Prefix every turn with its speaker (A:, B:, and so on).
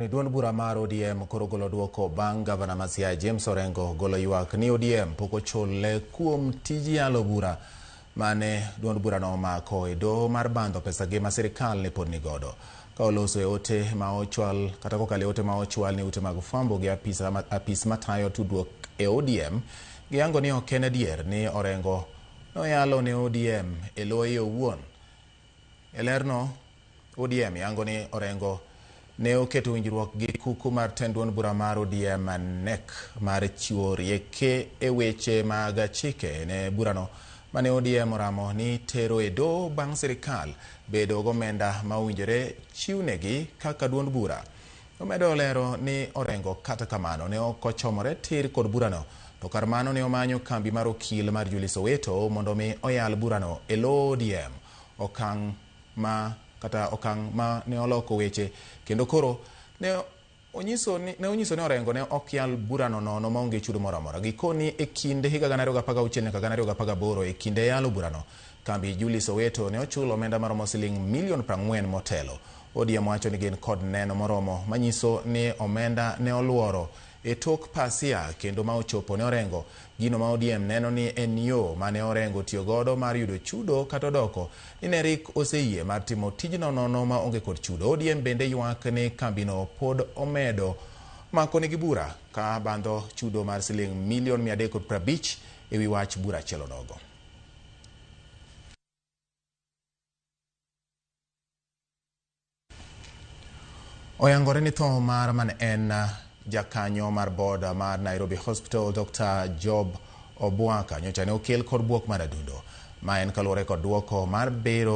A: Duond bura mar ODM koro golo duoko bang' Gavana ma Siaya James Orengo golo ywak ni ODM pok ochule kuom tij yalo bura mane duond bura no omako e doho mar bando pesagi ma sirikal ne pod ni godo. Ka oloso e ote ma ochwal kata kokalo ote ma ochwal ni ute mag fwambo gi apis matayo tudruok e ODM giyango ni ok en adier ni Orengo noyalo ne ODM e loye owuon. E lerno ODM yango ni Orengo ne oketo winjruok gi kuku mar tend duond bura mar ODM NEC mar chiwo rieke e weche mag chike ne burano mane ODM oramo ni tero e doho bang' sirikal bedo gomenda ma owinjore chiwnegi kaka duond bura. Omedo lero ni Orengo kata kamano ne ok ochomore tir kod burano, to kar mano ne omanyo kambi mar okil mar Julie Soweto mondo mi oyal burano e lo ODM. Okang' ma ne oloko weche kendo koro ne onyiso ni Orengo ne ok yal burano nono maonge chudo moro amora. Gikoni e kinde higa 2016 nyaka 2018 e kinde yalo burano kambi Julie Soweto ne ochulo omenda maromo siling milion 40 motelo. ODM wacho ni gin kod neno moromo manyiso ni omenda ne oluoro e tok pasia kendo ma ochopo ne Orengo. Gino ma ODM neno ni en yo mane Orengo tiyo godo mar yudo chudo kata doko ni Nerik oseyie mar timo tijno nono ma onge kod chudo. ODM bende ywak ni kambino pod omedo mako nigi bura ka bando chudo mar siling milion 350 e wi wach bura chielo nogo. Oyangore ni tho mar man en jakanyo mar board mar Nairobi Hospital Dr. Job Obwaka nyocha ne okel kod buok mar adundo ma en kaluwore kod duoko mar bero